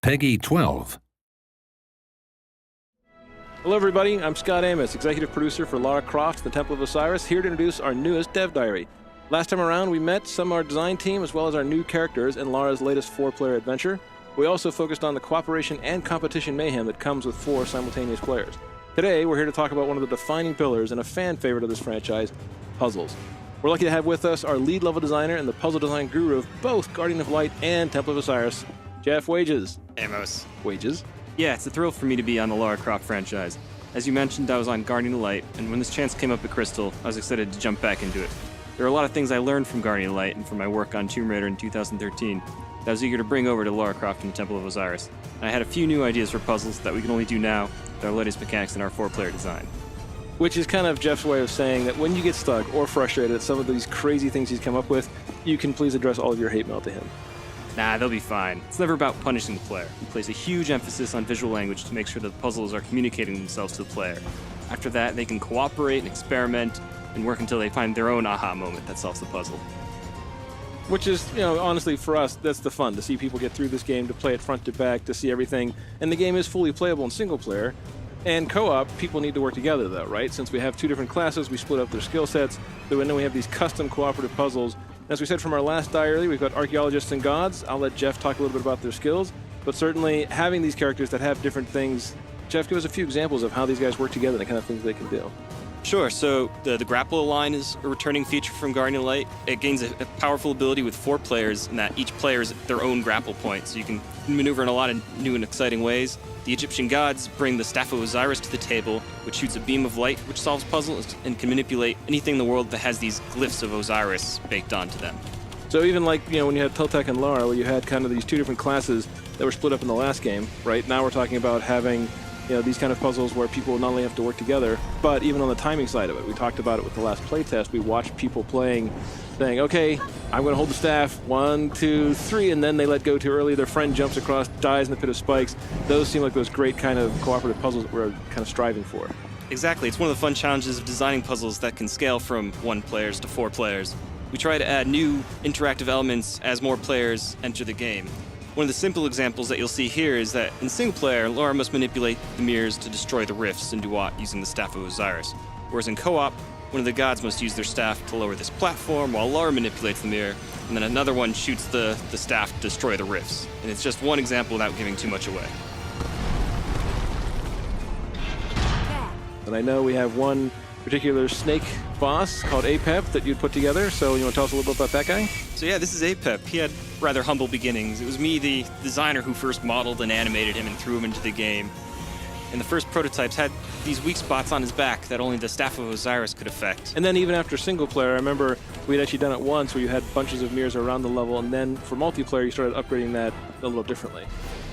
Peggy 12. Hello everybody, I'm Scott Amos, executive producer for Lara Croft, the Temple of Osiris, here to introduce our newest dev diary. Last time around, we met some of our design team as well as our new characters in Lara's latest 4-player adventure. We also focused on the cooperation and competition mayhem that comes with 4 simultaneous players. Today, we're here to talk about one of the defining pillars and a fan favorite of this franchise, puzzles. We're lucky to have with us our lead level designer and the puzzle design guru of both Guardian of Light and Temple of Osiris, Jeff Wages. Amos. Wages. Yeah, it's a thrill for me to be on the Lara Croft franchise. As you mentioned, I was on Guardian of Light, and when this chance came up at Crystal, I was excited to jump back into it. There are a lot of things I learned from Guardian of Light and from my work on Tomb Raider in 2013 that I was eager to bring over to Lara Croft and Temple of Osiris. And I had a few new ideas for puzzles that we can only do now with our latest mechanics in our 4-player design. Which is kind of Jeff's way of saying that when you get stuck or frustrated at some of these crazy things he's come up with, you can please address all of your hate mail to him. Nah, they'll be fine. It's never about punishing the player. He places a huge emphasis on visual language to make sure that the puzzles are communicating themselves to the player. After that, they can cooperate and experiment and work until they find their own aha moment that solves the puzzle. Which is, honestly, for us, that's the fun, to see people get through this game, to play it front to back, to see everything. And the game is fully playable in single player. And co-op, people need to work together, though, right? Since we have 2 different classes, we split up their skill sets, so then we have these custom cooperative puzzles. As we said from our last diary, we've got archaeologists and gods. I'll let Jeff talk a little bit about their skills, but certainly having these characters that have different things. Jeff, give us a few examples of how these guys work together and the kind of things they can do. Sure, so the grapple line is a returning feature from Guardian of Light. It gains a powerful ability with 4 players in that each player is their own grapple point, so you can maneuver in a lot of new and exciting ways. The Egyptian gods bring the Staff of Osiris to the table, which shoots a beam of light which solves puzzles and can manipulate anything in the world that has these glyphs of Osiris baked onto them. So even like, when you had Teltec and Lara, where you had kind of these 2 different classes that were split up in the last game, right? Now we're talking about having these kind of puzzles where people not only have to work together, but even on the timing side of it. We talked about it with the last playtest. We watched people playing, saying, okay, I'm going to hold the staff, 1, 2, 3, and then they let go too early. Their friend jumps across, dies in the pit of spikes. Those seem like those great kind of cooperative puzzles that we're kind of striving for. Exactly. It's one of the fun challenges of designing puzzles that can scale from 1 players to 4 players. We try to add new interactive elements as more players enter the game. One of the simple examples that you'll see here is that in single player, Lara must manipulate the mirrors to destroy the rifts in Duat using the Staff of Osiris. Whereas in co-op, one of the gods must use their staff to lower this platform while Lara manipulates the mirror, and then another one shoots the staff to destroy the rifts. And it's just one example without giving too much away. And I know we have one particular snake boss called Apep that you'd put together, so you want to tell us a little bit about that guy? So yeah, this is Apep. He had rather humble beginnings. It was me, the designer, who first modeled and animated him and threw him into the game. And the first prototypes had these weak spots on his back that only the Staff of Osiris could affect. And then even after single player, I remember we'd actually done it once where you had bunches of mirrors around the level, and then for multiplayer you started upgrading that a little differently.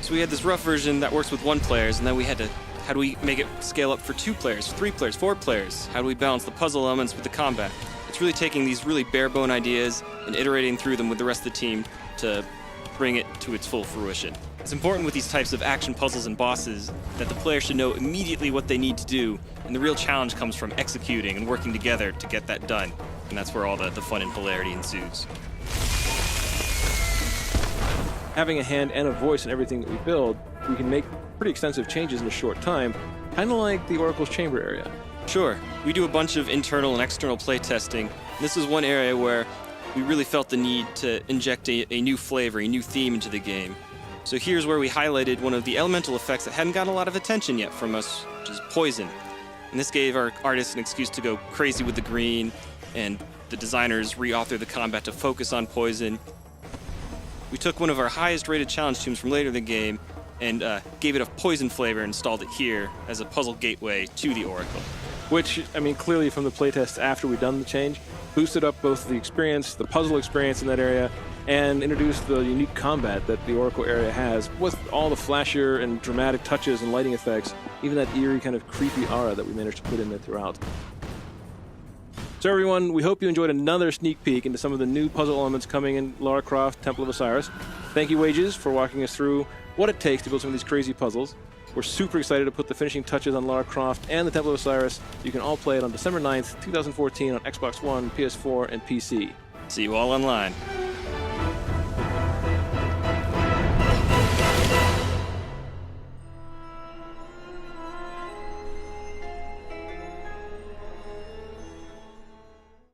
So we had this rough version that works with 1 player, and then we had to, how do we make it scale up for 2 players, 3 players, 4 players? How do we balance the puzzle elements with the combat? It's really taking these really bare-bone ideas and iterating through them with the rest of the team to bring it to its full fruition. It's important with these types of action puzzles and bosses that the player should know immediately what they need to do, and the real challenge comes from executing and working together to get that done. And that's where all the fun and hilarity ensues. Having a hand and a voice in everything that we build, we can make pretty extensive changes in a short time, kind of like the Oracle's Chamber area. Sure. We do a bunch of internal and external playtesting. This is one area where we really felt the need to inject a new flavor, a new theme into the game. So here's where we highlighted one of the elemental effects that hadn't gotten a lot of attention yet from us, which is poison. And this gave our artists an excuse to go crazy with the green, and the designers reauthored the combat to focus on poison. We took one of our highest rated challenge tombs from later in the game and gave it a poison flavor and installed it here as a puzzle gateway to the Oracle. Which, clearly from the playtest after we'd done the change, boosted up both the experience, the puzzle experience in that area, and introduced the unique combat that the Oracle area has, with all the flashier and dramatic touches and lighting effects, even that eerie kind of creepy aura that we managed to put in there throughout. So everyone, we hope you enjoyed another sneak peek into some of the new puzzle elements coming in Lara Croft, Temple of Osiris. Thank you, Wages, for walking us through what it takes to build some of these crazy puzzles. We're super excited to put the finishing touches on Lara Croft and the Temple of Osiris. You can all play it on December 9th, 2014 on Xbox One, PS4, and PC. See you all online.